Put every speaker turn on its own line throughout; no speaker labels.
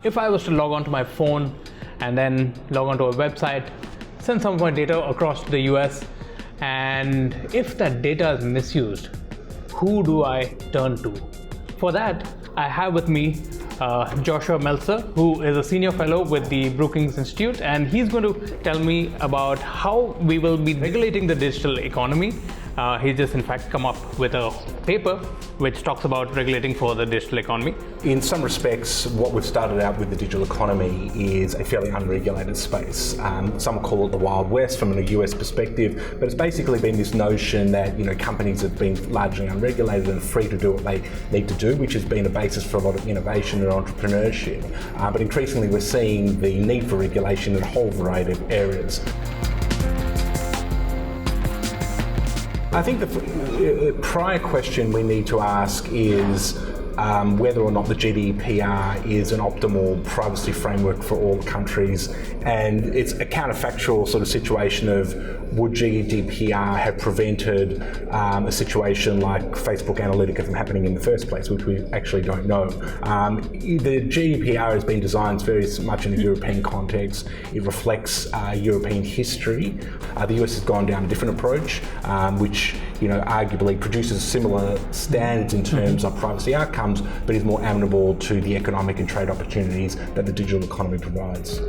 If I was to log onto my phone and then log onto a website, send some of my data across to the US, and if that data is misused, who do I turn to? For that, I have with me Joshua Meltzer, who is a senior fellow with the Brookings Institute, and he's going to tell me about how we will be regulating the digital economy. He just in fact come up with a paper which talks about regulating for the digital economy.
In some respects, what we've started out with the digital economy is a fairly unregulated space. Some call it the Wild West from a US perspective, but it's basically been this notion that companies have been largely unregulated and free to do what they need to do, which has been a basis for a lot of innovation and entrepreneurship. But increasingly we're seeing the need for regulation in a whole variety of areas. I think the prior question we need to ask is whether or not the GDPR is an optimal privacy framework for all countries, and it's a counterfactual sort of situation of would GDPR have prevented a situation like Facebook Analytica from happening in the first place, which we actually don't know. The GDPR has been designed very much in a European context. It reflects European history. The US has gone down a different approach, which arguably produces similar standards in terms of privacy outcomes, but is more amenable to the economic and trade opportunities that the digital economy provides.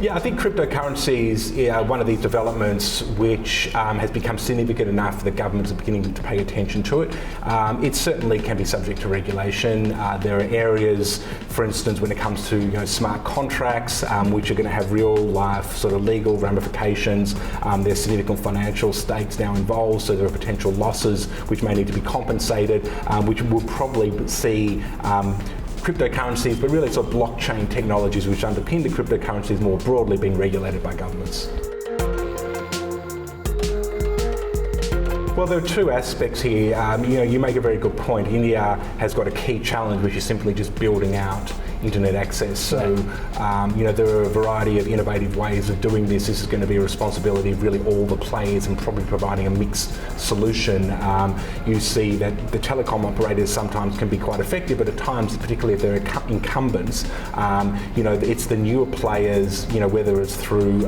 Yeah, I think cryptocurrencies are one of these developments which has become significant enough that governments are beginning to pay attention to it. It certainly can be subject to regulation. There are areas, for instance, when it comes to smart contracts, which are going to have real life sort of legal ramifications. There's significant financial stakes now involved, so there are potential losses which may need to be compensated, which will probably see cryptocurrencies, but really sort of blockchain technologies which underpin the cryptocurrencies more broadly being regulated by governments. Well, there are two aspects here. You make a very good point. India has got a key challenge, which is simply just building out internet access. So, there are a variety of innovative ways of doing this. This is going to be a responsibility of really all the players and probably providing a mixed solution. You see that the telecom operators sometimes can be quite effective, but at times, particularly if they're incumbents, it's the newer players, whether it's through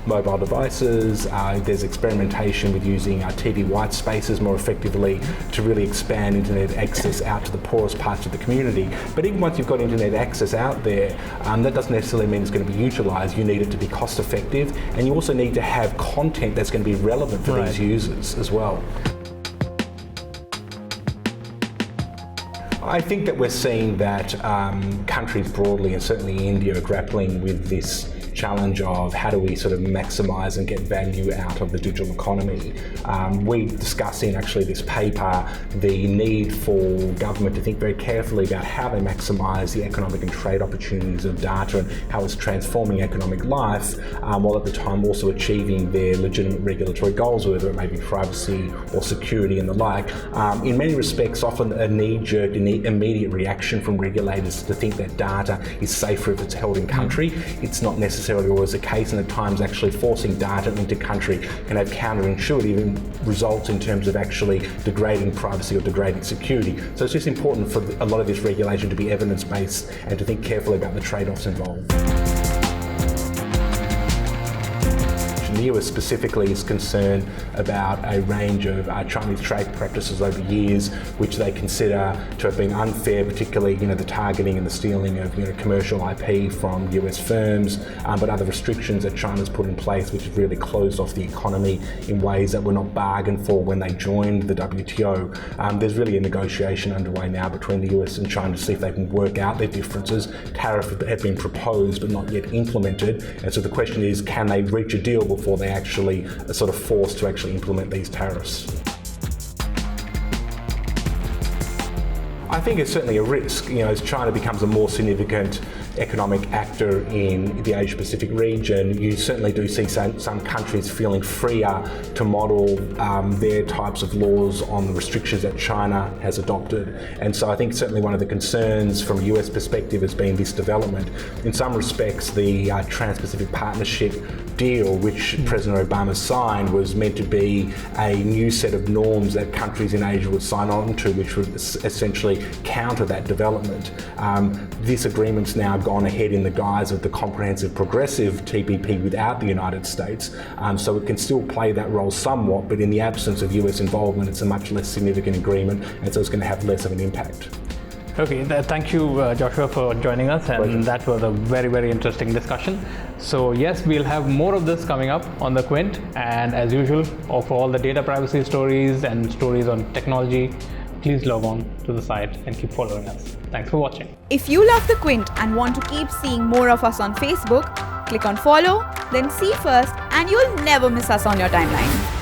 mobile devices, there's experimentation with using TV white spaces more effectively to really expand internet access out to the poorest parts of the community. But even once you've got internet access out there, that doesn't necessarily mean it's going to be utilised. You need it to be cost effective, and you also need to have content that's going to be relevant for these users as well. I think that we're seeing that countries broadly, and certainly India, are grappling with this challenge of how do we sort of maximise and get value out of the digital economy. We discuss in actually this paper the need for government to think very carefully about how they maximise the economic and trade opportunities of data and how it's transforming economic life, while at the time also achieving their legitimate regulatory goals, whether it may be privacy or security and the like. In many respects, often a knee-jerk, immediate reaction from regulators to think that data is safer if it's held in country. It's not necessarily always the case, and at times actually forcing data into country can have counterintuitive results in terms of actually degrading privacy or degrading security. So it's just important for a lot of this regulation to be evidence-based and to think carefully about the trade-offs involved. The US specifically is concerned about a range of Chinese trade practices over years, which they consider to have been unfair, particularly the targeting and the stealing of commercial IP from US firms, but other restrictions that China's put in place, which have really closed off the economy in ways that were not bargained for when they joined the WTO. There's really a negotiation underway now between the US and China to see if they can work out their differences. Tariffs have been proposed but not yet implemented, and so the question is, can they reach a deal before they actually are sort of forced to actually implement these tariffs? I think it's certainly a risk, as China becomes a more significant economic actor in the Asia-Pacific region. You certainly do see some countries feeling freer to model their types of laws on the restrictions that China has adopted. And so I think certainly one of the concerns from a US perspective has been this development. In some respects, the Trans-Pacific Partnership deal, which President Obama signed, was meant to be a new set of norms that countries in Asia would sign on to, which would essentially counter that development. This agreement's now gone ahead in the guise of the comprehensive progressive TPP without the United States, so it can still play that role somewhat, but in the absence of US involvement, it's a much less significant agreement, and so it's going to have less of an impact.
Okay, thank you, Joshua, for joining us, and
Pleasure.
that was a very, very interesting discussion. So yes, we'll have more of this coming up on the Quint, and as usual, for all the data privacy stories and stories on technology, please log on to the site and keep following us. Thanks for watching.
If you love the Quint and want to keep seeing more of us on Facebook, click on follow, then see first, and you'll never miss us on your timeline.